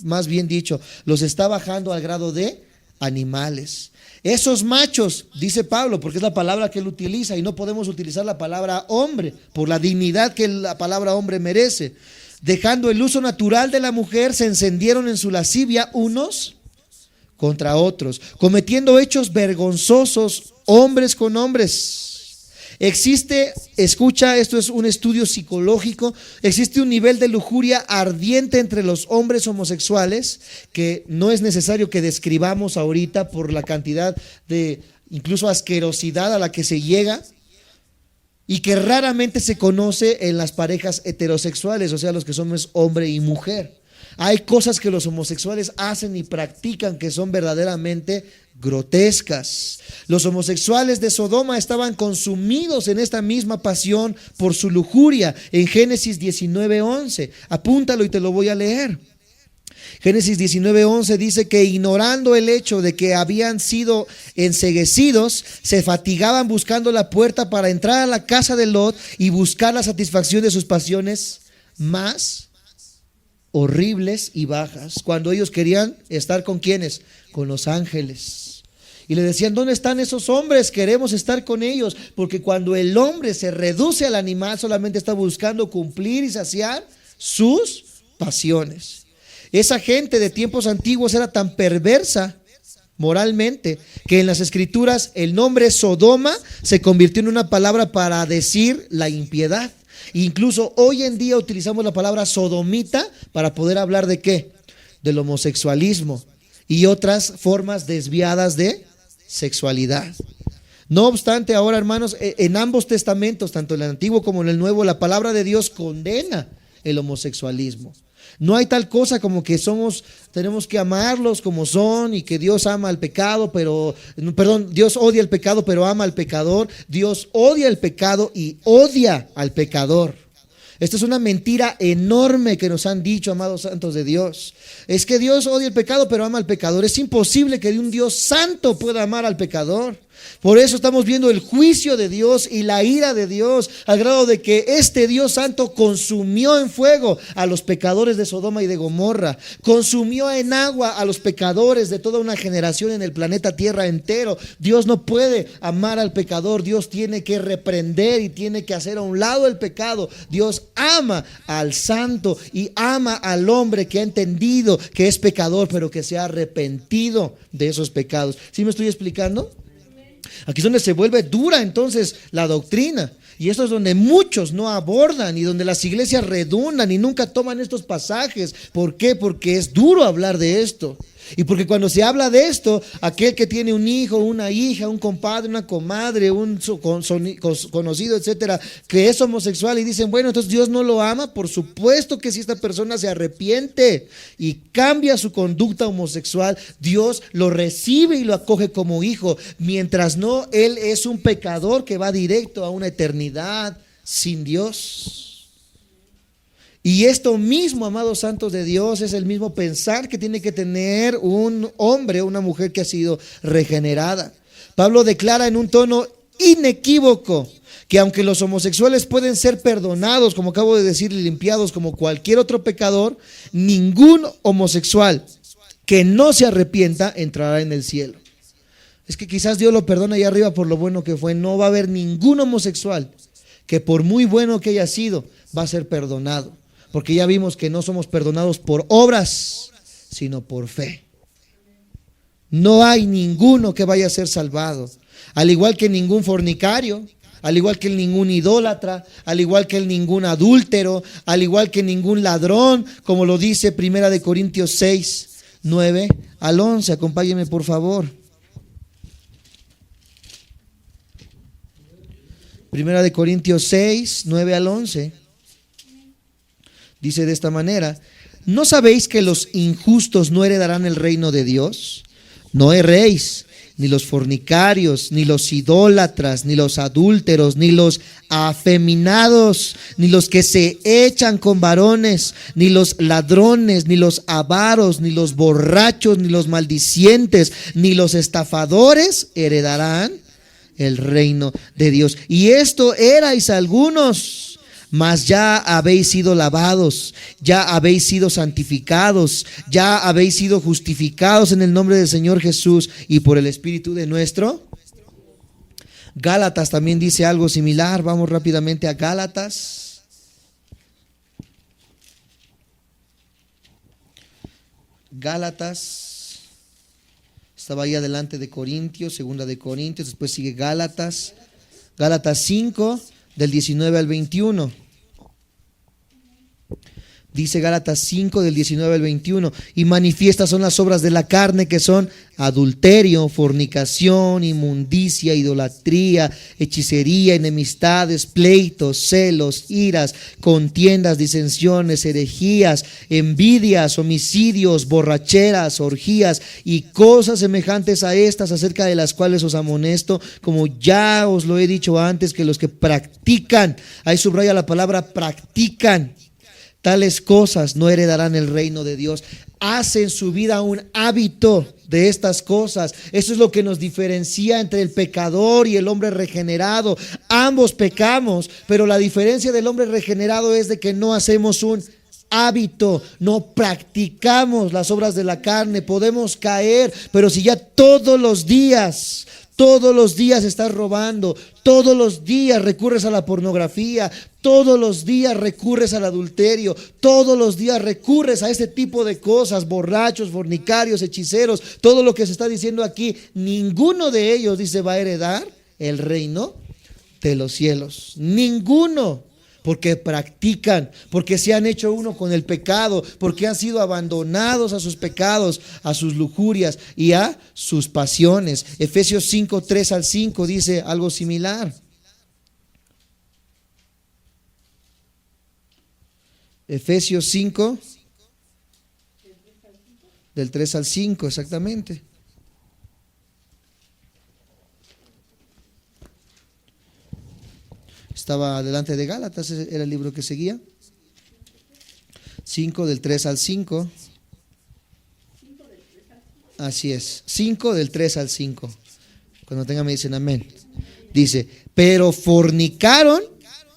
Speaker 1: más bien dicho, los está bajando al grado de animales. Esos machos, dice Pablo, porque es la palabra que él utiliza y no podemos utilizar la palabra hombre por la dignidad que la palabra hombre merece. Dejando el uso natural de la mujer, se encendieron en su lascivia unos contra otros, cometiendo hechos vergonzosos hombres con hombres. Existe, escucha, esto es un estudio psicológico, existe un nivel de lujuria ardiente entre los hombres homosexuales que no es necesario que describamos ahorita por la cantidad de incluso asquerosidad a la que se llega, y que raramente se conoce en las parejas heterosexuales, o sea, los que somos hombre y mujer. Hay cosas que los homosexuales hacen y practican que son verdaderamente grotescas. Los homosexuales de Sodoma estaban consumidos en esta misma pasión por su lujuria. En Génesis 19:11, apúntalo y te lo voy a leer. Génesis 19:11 dice que ignorando el hecho de que habían sido enceguecidos, se fatigaban buscando la puerta para entrar a la casa de Lot y buscar la satisfacción de sus pasiones más horribles y bajas, cuando ellos querían estar con ¿quiénes? Con los ángeles. Y le decían, ¿dónde están esos hombres? Queremos estar con ellos. Porque cuando el hombre se reduce al animal, solamente está buscando cumplir y saciar sus pasiones. Esa gente de tiempos antiguos era tan perversa moralmente que en las escrituras el nombre Sodoma se convirtió en una palabra para decir la impiedad. Incluso hoy en día utilizamos la palabra sodomita para poder hablar de ¿qué? Del homosexualismo y otras formas desviadas de sexualidad. No obstante, ahora, hermanos, en ambos testamentos, tanto en el Antiguo como en el Nuevo, la palabra de Dios condena el homosexualismo. No hay tal cosa como que tenemos que amarlos como son y que Dios ama al pecado, Dios odia el pecado pero ama al pecador. Dios odia el pecado y odia al pecador. Esta es una mentira enorme que nos han dicho, amados santos de Dios. Es que Dios odia el pecado pero ama al pecador. Es imposible que un Dios santo pueda amar al pecador. Por eso estamos viendo el juicio de Dios y la ira de Dios, al grado de que este Dios santo consumió en fuego a los pecadores de Sodoma y de Gomorra, consumió en agua a los pecadores de toda una generación en el planeta Tierra entero. Dios no puede amar al pecador, Dios tiene que reprender y tiene que hacer a un lado el pecado. Dios ama al santo y ama al hombre que ha entendido que es pecador, pero que se ha arrepentido de esos pecados. ¿Sí me estoy explicando? Aquí es donde se vuelve dura entonces la doctrina. Y esto es donde muchos no abordan y donde las iglesias redundan y nunca toman estos pasajes. ¿Por qué? Porque es duro hablar de esto. Y porque cuando se habla de esto, aquel que tiene un hijo, una hija, un compadre, una comadre, un conocido, etcétera, que es homosexual y dicen, bueno, entonces Dios no lo ama. Por supuesto que si esta persona se arrepiente y cambia su conducta homosexual, Dios lo recibe y lo acoge como hijo. Mientras no, él es un pecador que va directo a una eternidad sin Dios. Y esto mismo, amados santos de Dios, es el mismo pensar que tiene que tener un hombre o una mujer que ha sido regenerada. Pablo declara en un tono inequívoco que aunque los homosexuales pueden ser perdonados, como acabo de decir, y limpiados como cualquier otro pecador, ningún homosexual que no se arrepienta entrará en el cielo. Es que quizás Dios lo perdona allá arriba por lo bueno que fue. No va a haber ningún homosexual que por muy bueno que haya sido va a ser perdonado. Porque ya vimos que no somos perdonados por obras, sino por fe. No hay ninguno que vaya a ser salvado. Al igual que ningún fornicario, al igual que ningún idólatra, al igual que ningún adúltero, al igual que ningún ladrón, como lo dice 1 Corintios 6, 9 al 11. Acompáñenme por favor. 1 Corintios 6, 9 al 11. Dice de esta manera: ¿no sabéis que los injustos no heredarán el reino de Dios? No erréis, ni los fornicarios, ni los idólatras, ni los adúlteros, ni los afeminados, ni los que se echan con varones, ni los ladrones, ni los avaros, ni los borrachos, ni los maldicientes, ni los estafadores heredarán el reino de Dios. Y esto erais algunos, mas ya habéis sido lavados, ya habéis sido santificados, ya habéis sido justificados en el nombre del Señor Jesús y por el Espíritu de nuestro. Gálatas también dice algo similar. Vamos rápidamente a Gálatas. Gálatas. Estaba ahí adelante de Corintios, segunda de Corintios, después sigue Gálatas. Gálatas 5, del 19 al 21. Dice Gálatas 5 del 19 al 21, y manifiestas son las obras de la carne, que son adulterio, fornicación, inmundicia, idolatría, hechicería, enemistades, pleitos, celos, iras, contiendas, disensiones, herejías, envidias, homicidios, borracheras, orgías y cosas semejantes a estas, acerca de las cuales os amonesto, como ya os lo he dicho antes, que los que practican, ahí subraya la palabra practican, tales cosas no heredarán el reino de Dios. Hacen su vida un hábito de estas cosas. Eso es lo que nos diferencia entre el pecador y el hombre regenerado. Ambos pecamos, pero la diferencia del hombre regenerado es de que no hacemos un hábito, no practicamos las obras de la carne, podemos caer, pero si ya todos los días estás robando, todos los días recurres a la pornografía, todos los días recurres al adulterio, todos los días recurres a este tipo de cosas, borrachos, fornicarios, hechiceros, todo lo que se está diciendo aquí, ninguno de ellos, dice, va a heredar el reino de los cielos. Ninguno. Porque practican, porque se han hecho uno con el pecado, porque han sido abandonados a sus pecados, a sus lujurias y a sus pasiones. Efesios 5, 3 al 5 dice algo similar. Efesios 5, del 3 al 5, exactamente. Estaba delante de Gálatas, era el libro que seguía. 5 del 3 al 5. Así es, 5 del 3 al 5. Cuando tengan me dicen amén. Dice, pero fornicaron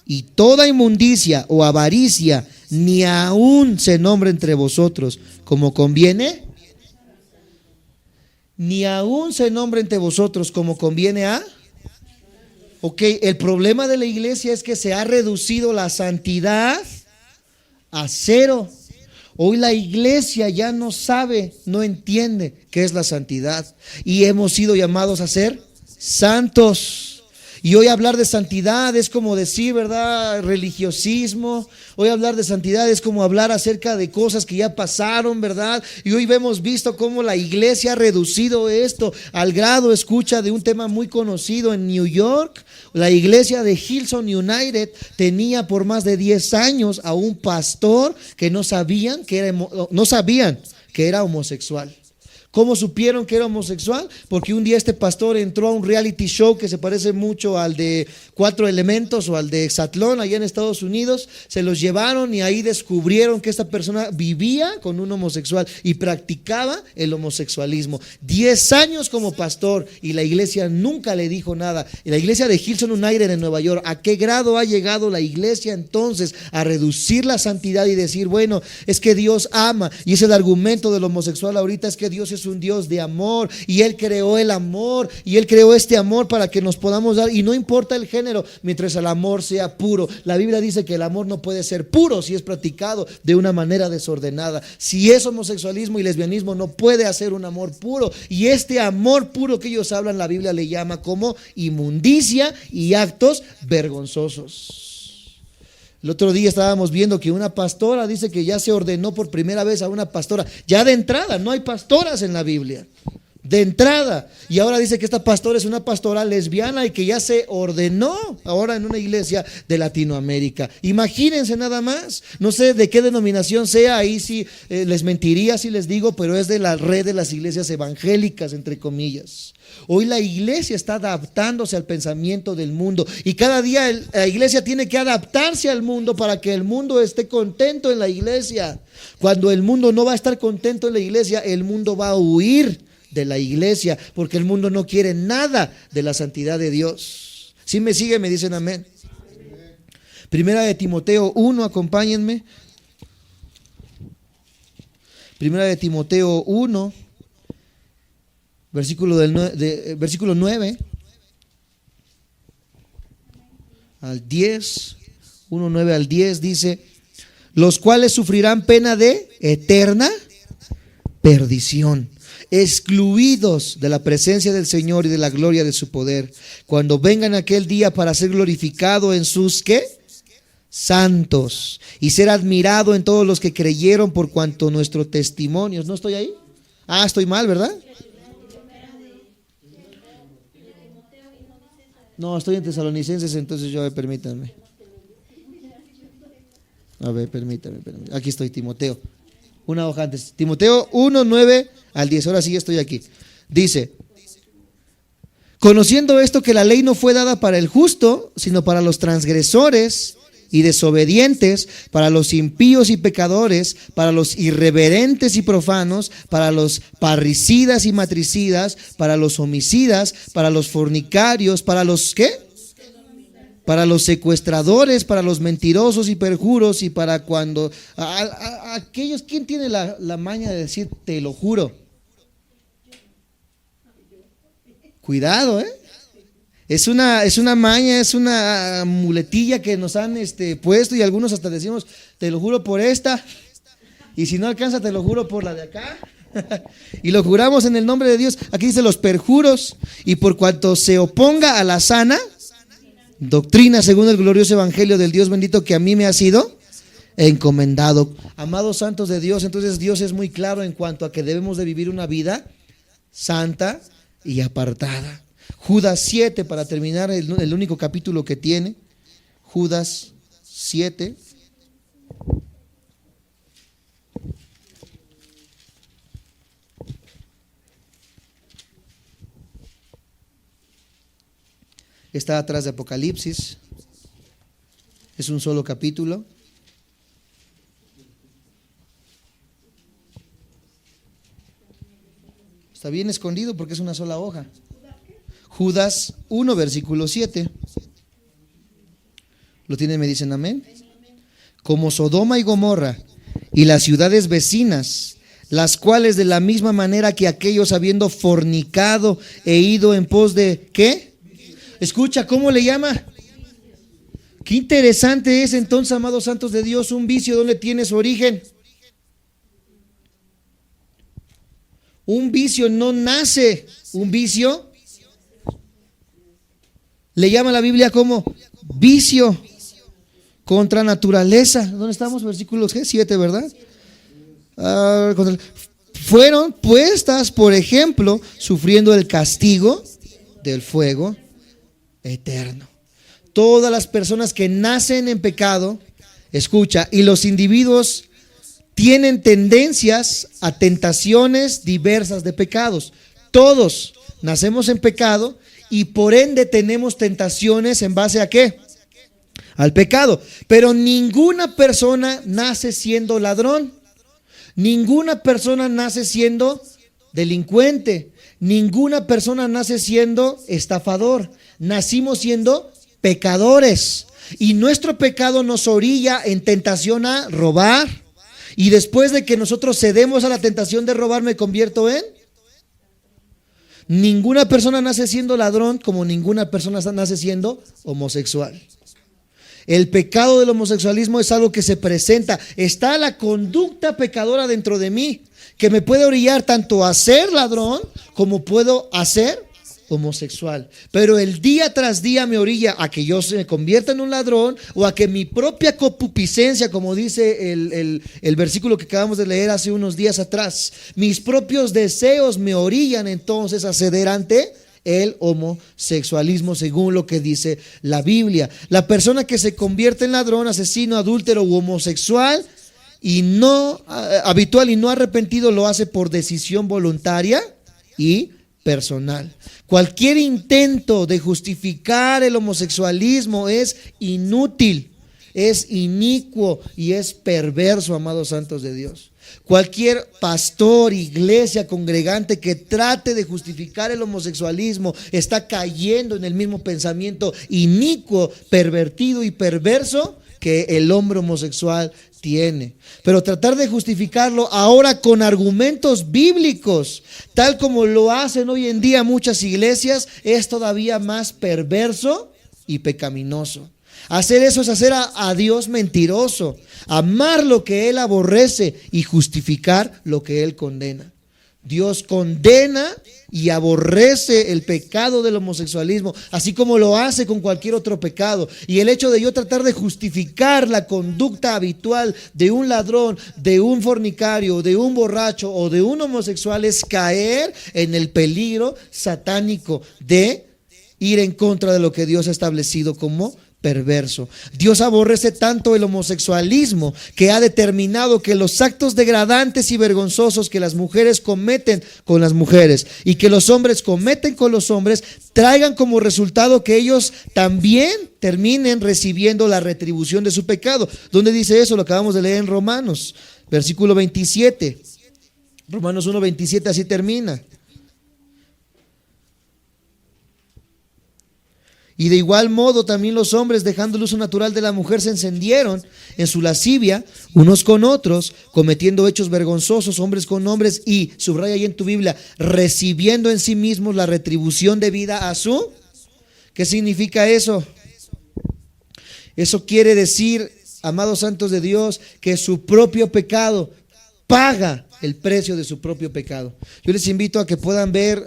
Speaker 1: y toda inmundicia o avaricia ni aún se nombra entre vosotros como conviene. Ni aún se nombra entre vosotros como conviene a... Ok, el problema de la iglesia es que se ha reducido la santidad a cero. Hoy la iglesia ya no sabe, no entiende qué es la santidad. Y hemos sido llamados a ser santos. Y hoy hablar de santidad es como decir, ¿verdad? Religiosismo. Hoy hablar de santidad es como hablar acerca de cosas que ya pasaron, ¿verdad? Y hoy hemos visto cómo la iglesia ha reducido esto al grado, escucha, de un tema muy conocido en New York. La iglesia de Hillsong United tenía por más de 10 años a un pastor que no sabían que era homosexual. ¿Cómo supieron que era homosexual? Porque un día este pastor entró a un reality show que se parece mucho al de Cuatro Elementos o al de Exatlón allá en Estados Unidos. Se los llevaron y ahí descubrieron que esta persona vivía con un homosexual y practicaba el homosexualismo. 10 años como pastor y la iglesia nunca le dijo nada. Y la iglesia de Hillsong United en Nueva York, ¿a qué grado ha llegado la iglesia entonces a reducir la santidad y decir, bueno, es que Dios ama? Y es el argumento del homosexual ahorita, es que Dios es un Dios de amor y Él creó el amor y Él creó este amor para que nos podamos dar, y no importa el género mientras el amor sea puro. La Biblia dice que el amor no puede ser puro si es practicado de una manera desordenada. Si es homosexualismo y lesbianismo, no puede hacer un amor puro, y este amor puro que ellos hablan, la Biblia le llama como inmundicia y actos vergonzosos. El otro día estábamos viendo que una pastora dice que ya se ordenó por primera vez a una pastora. Ya de entrada, no hay pastoras en la Biblia. De entrada. Y ahora dice que esta pastora es una pastora lesbiana y que ya se ordenó ahora en una iglesia de Latinoamérica. Imagínense nada más. No sé de qué denominación sea, ahí sí les mentiría si les digo, pero es de la red de las iglesias evangélicas, entre comillas. Hoy la iglesia está adaptándose al pensamiento del mundo y cada día la iglesia tiene que adaptarse al mundo para que el mundo esté contento en la iglesia. Cuando el mundo no va a estar contento en la iglesia, el mundo va a huir de la iglesia porque el mundo no quiere nada de la santidad de Dios. Si me sigue, me dicen amén. Primera de Timoteo 1, acompáñenme. Primera de Timoteo 1. Versículo 9 al 10, 1, 9 al 10 dice, los cuales sufrirán pena de eterna perdición, excluidos de la presencia del Señor y de la gloria de su poder, cuando vengan aquel día para ser glorificado en sus ¿qué? Santos, y ser admirado en todos los que creyeron por cuanto nuestro testimonio. ¿No estoy ahí? Ah, estoy mal, ¿verdad? No, estoy en Tesalonicenses, entonces permítanme. A ver, permítame. Aquí estoy, Timoteo. Una hoja antes. Timoteo 1, 9 al 10. Ahora sí estoy aquí. Dice, conociendo esto, que la ley no fue dada para el justo, sino para los transgresores y desobedientes, para los impíos y pecadores, para los irreverentes y profanos, para los parricidas y matricidas, para los homicidas, para los fornicarios, para los ¿qué? para los secuestradores, para los mentirosos y perjuros, y para cuando aquellos, ¿quién tiene la maña de decir te lo juro? Cuidado, es una maña, es una muletilla que nos han puesto, y algunos hasta decimos te lo juro por esta, y si no alcanza te lo juro por la de acá. Y lo juramos en el nombre de Dios. Aquí dice los perjuros, y por cuanto se oponga a la sana doctrina según el glorioso evangelio del Dios bendito que a mí me ha sido encomendado. Amados santos de Dios, entonces Dios es muy claro en cuanto a que debemos de vivir una vida santa y apartada. Judas 7, para terminar, el único capítulo que tiene, Judas 7. Está atrás de Apocalipsis. Es un solo capítulo. Está bien escondido porque es una sola hoja. Judas 1, versículo 7. ¿Lo tienen? Me dicen amén. Como Sodoma y Gomorra y las ciudades vecinas, las cuales de la misma manera que aquellos, habiendo fornicado e ido en pos de ¿qué? Escucha, ¿cómo le llama? Qué interesante es entonces, amados santos de Dios, un vicio, ¿dónde tiene su origen? Un vicio no nace, un vicio le llama la Biblia como vicio contra naturaleza. ¿Dónde estamos? Versículos 7, ¿verdad? Fueron puestas, por ejemplo, sufriendo el castigo del fuego eterno. Todas las personas que nacen en pecado, escucha, y los individuos tienen tendencias a tentaciones diversas de pecados. Todos nacemos en pecado y por ende tenemos tentaciones en base a ¿qué? Al pecado. Pero ninguna persona nace siendo ladrón. Ninguna persona nace siendo delincuente. Ninguna persona nace siendo estafador. Nacimos siendo pecadores. Y nuestro pecado nos orilla en tentación a robar. Y después de que nosotros cedemos a la tentación de robar, me convierto en... Ninguna persona nace siendo ladrón, como ninguna persona nace siendo homosexual. El pecado del homosexualismo es algo que se presenta. Está la conducta pecadora dentro de mí, que me puede orillar tanto a ser ladrón como puedo hacer homosexual. Pero el día tras día me orilla a que yo se me convierta en un ladrón, o a que mi propia concupiscencia, como dice el versículo que acabamos de leer hace unos días atrás, mis propios deseos me orillan entonces a ceder ante el homosexualismo, según lo que dice la Biblia. La persona que se convierte en ladrón, asesino, adúltero u homosexual y no habitual y no arrepentido, lo hace por decisión voluntaria y personal. Cualquier intento de justificar el homosexualismo es inútil, es inicuo y es perverso, amados santos de Dios. Cualquier pastor, iglesia, congregante que trate de justificar el homosexualismo está cayendo en el mismo pensamiento inicuo, pervertido y perverso que el hombre homosexual tiene. Pero tratar de justificarlo ahora con argumentos bíblicos, tal como lo hacen hoy en día muchas iglesias, es todavía más perverso y pecaminoso. Hacer eso es hacer a Dios mentiroso, amar lo que Él aborrece y justificar lo que Él condena. Dios condena y aborrece el pecado del homosexualismo, así como lo hace con cualquier otro pecado. Y el hecho de yo tratar de justificar la conducta habitual de un ladrón, de un fornicario, de un borracho o de un homosexual es caer en el peligro satánico de ir en contra de lo que Dios ha establecido como perverso. Dios aborrece tanto el homosexualismo que ha determinado que los actos degradantes y vergonzosos que las mujeres cometen con las mujeres y que los hombres cometen con los hombres traigan como resultado que ellos también terminen recibiendo la retribución de su pecado. ¿Dónde dice eso? Lo acabamos de leer en Romanos, versículo 27. Romanos 1:27, así termina. Y de igual modo también los hombres, dejando el uso natural de la mujer, se encendieron en su lascivia unos con otros, cometiendo hechos vergonzosos, hombres con hombres, y, subraya ahí en tu Biblia, recibiendo en sí mismos la retribución debida a su... ¿Qué significa eso? Eso quiere decir, amados santos de Dios, que su propio pecado paga el precio de su propio pecado. Yo les invito a que puedan ver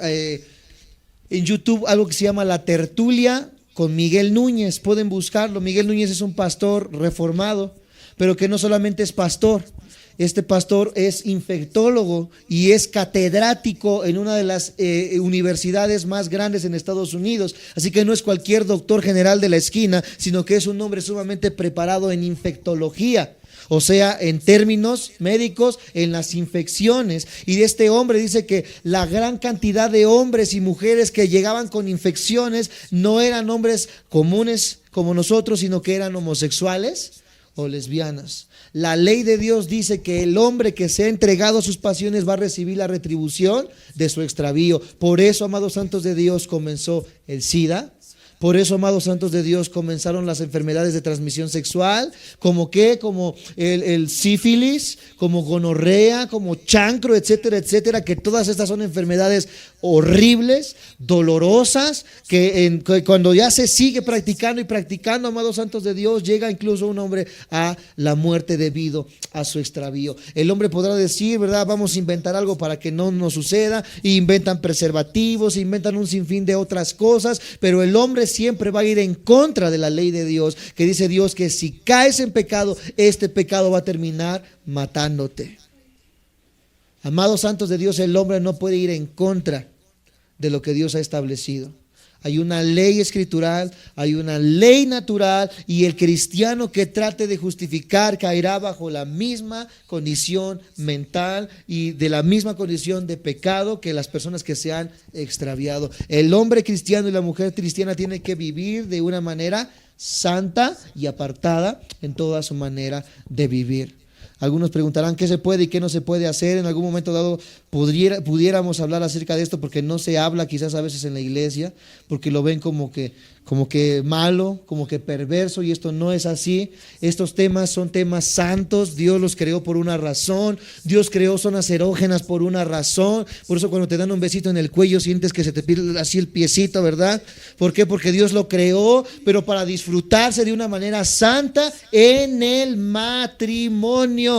Speaker 1: en YouTube algo que se llama La Tertulia con Miguel Núñez. Pueden buscarlo. Miguel Núñez es un pastor reformado, pero que no solamente es pastor. Este pastor es infectólogo y es catedrático en una de las universidades más grandes en Estados Unidos. Así que no es cualquier doctor general de la esquina, sino que es un hombre sumamente preparado en infectología. O sea, en términos médicos, en las infecciones. Y de este hombre dice que la gran cantidad de hombres y mujeres que llegaban con infecciones no eran hombres comunes como nosotros, sino que eran homosexuales o lesbianas. La ley de Dios dice que el hombre que se ha entregado a sus pasiones va a recibir la retribución de su extravío. Por eso, amados santos de Dios, comenzó el SIDA. Por eso, amados santos de Dios, comenzaron las enfermedades de transmisión sexual, como el sífilis, como gonorrea, como chancro, etcétera, etcétera, que todas estas son enfermedades horribles, dolorosas, que cuando ya se sigue practicando y practicando, amados santos de Dios, llega incluso un hombre a la muerte debido a su extravío. El hombre podrá decir, ¿verdad? Vamos a inventar algo para que no nos suceda, y inventan preservativos, inventan un sinfín de otras cosas, pero el hombre siempre va a ir en contra de la ley de Dios, que dice Dios que si caes en pecado, este pecado va a terminar matándote. Amados santos de Dios, el hombre no puede ir en contra de lo que Dios ha establecido. Hay una ley escritural, hay una ley natural, y el cristiano que trate de justificar caerá bajo la misma condición mental y de la misma condición de pecado que las personas que se han extraviado. El hombre cristiano y la mujer cristiana tienen que vivir de una manera santa y apartada en toda su manera de vivir. Algunos preguntarán qué se puede y qué no se puede hacer. En algún momento dado pudiéramos hablar acerca de esto, porque no se habla quizás a veces en la iglesia, porque lo ven como que malo, como que perverso, y esto no es así. Estos temas son temas santos. Dios los creó por una razón. Dios creó zonas erógenas por una razón. Por eso cuando te dan un besito en el cuello sientes que se te pierde así el piecito, ¿verdad? ¿Por qué? Porque Dios lo creó, pero para disfrutarse de una manera santa en el matrimonio.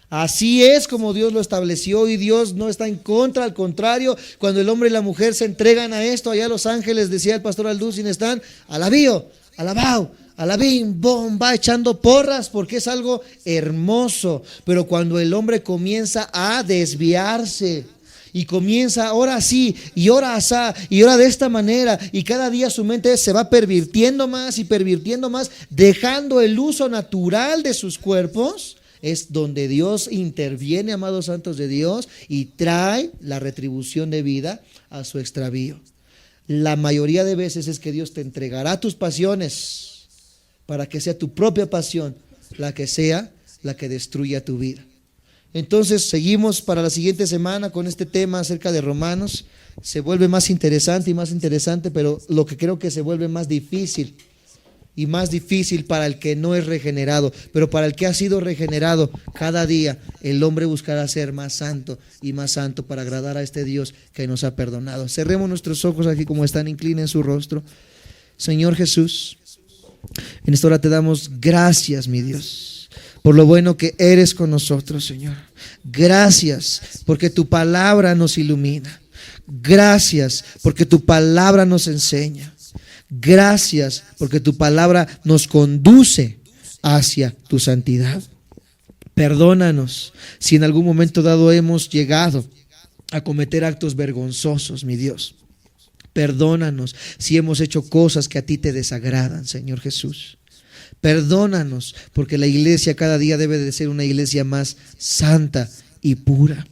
Speaker 1: Así es como Dios lo estableció, y Dios no está en contra, al contrario. Cuando el hombre y la mujer se entregan a esto, allá los ángeles, decía el pastor Alducin, están alabío, alabao, alabín, bom, va echando porras, porque es algo hermoso. Pero cuando el hombre comienza a desviarse y comienza ahora sí, y ahora asá, y ahora de esta manera, y cada día su mente se va pervirtiendo más y pervirtiendo más, dejando el uso natural de sus cuerpos, es donde Dios interviene, amados santos de Dios, y trae la retribución de vida a su extravío. La mayoría de veces es que Dios te entregará tus pasiones para que sea tu propia pasión la que destruya tu vida. Entonces seguimos para la siguiente semana con este tema acerca de Romanos. Se vuelve más interesante y más interesante, pero lo que creo que se vuelve más difícil y más difícil para el que no es regenerado, pero para el que ha sido regenerado, cada día el hombre buscará ser más santo y más santo para agradar a este Dios que nos ha perdonado. Cerremos nuestros ojos aquí como están, inclinen su rostro. Señor Jesús, en esta hora te damos gracias, mi Dios, por lo bueno que eres con nosotros, Señor. Gracias porque tu palabra nos ilumina. Gracias porque tu palabra nos enseña. Gracias porque tu palabra nos conduce hacia tu santidad. Perdónanos si en algún momento dado hemos llegado a cometer actos vergonzosos, mi Dios. Perdónanos si hemos hecho cosas que a ti te desagradan, Señor Jesús. Perdónanos porque la iglesia cada día debe de ser una iglesia más santa y pura.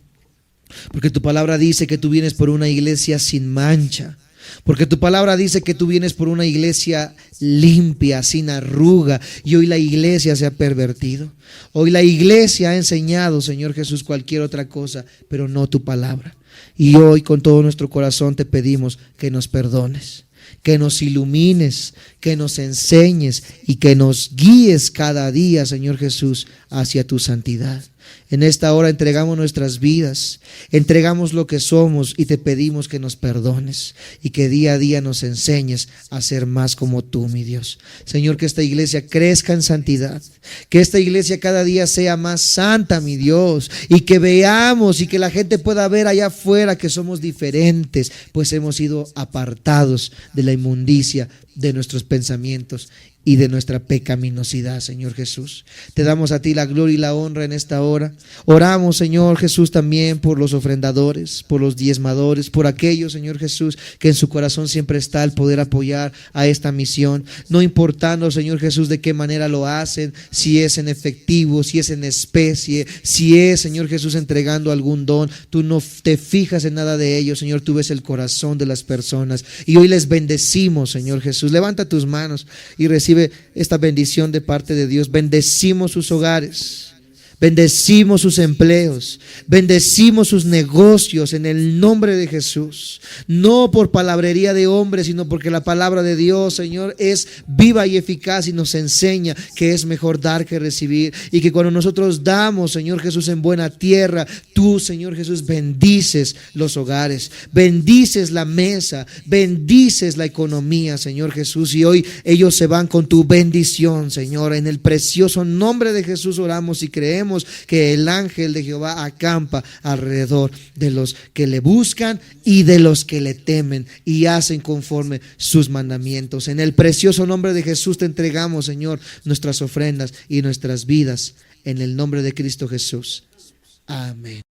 Speaker 1: Porque tu palabra dice que tú vienes por una iglesia sin mancha. Porque tu palabra dice que tú vienes por una iglesia limpia, sin arruga, y hoy la iglesia se ha pervertido. Hoy la iglesia ha enseñado, Señor Jesús, cualquier otra cosa, pero no tu palabra. Y hoy con todo nuestro corazón te pedimos que nos perdones. que nos ilumines, que nos enseñes y que nos guíes cada día, Señor Jesús, hacia tu santidad. En esta hora entregamos nuestras vidas, entregamos lo que somos y te pedimos que nos perdones y que día a día nos enseñes a ser más como tú, mi Dios. Señor, que esta iglesia crezca en santidad, que esta iglesia cada día sea más santa, mi Dios, y que veamos y que la gente pueda ver allá afuera que somos diferentes, pues hemos sido apartados de la inmundicia de nuestros pensamientos y de nuestra pecaminosidad, Señor Jesús. Te damos a ti la gloria y la honra en esta hora. Oramos, Señor Jesús, también por los ofrendadores, por los diezmadores, por aquellos, Señor Jesús, que en su corazón siempre está el poder apoyar a esta misión, no importando, Señor Jesús, de qué manera lo hacen, si es en efectivo, si es en especie, si es, Señor Jesús, entregando algún don. Tú no te fijas en nada de ello, Señor. Tú ves el corazón de las personas y hoy les bendecimos, Señor Jesús. Levanta tus manos y recibe esta bendición de parte de Dios. Bendecimos sus hogares, bendecimos sus empleos, bendecimos sus negocios en el nombre de Jesús. No por palabrería de hombres, sino porque la palabra de Dios, Señor, es viva y eficaz y nos enseña que es mejor dar que recibir. Y que cuando nosotros damos, Señor Jesús, en buena tierra, tú, Señor Jesús, bendices los hogares, bendices la mesa, bendices la economía, Señor Jesús. Y hoy ellos se van con tu bendición, Señor. En el precioso nombre de Jesús oramos y creemos que el ángel de Jehová acampa alrededor de los que le buscan y de los que le temen y hacen conforme sus mandamientos. En el precioso nombre de Jesús te entregamos, Señor, nuestras ofrendas y nuestras vidas. En el nombre de Cristo Jesús. Amén.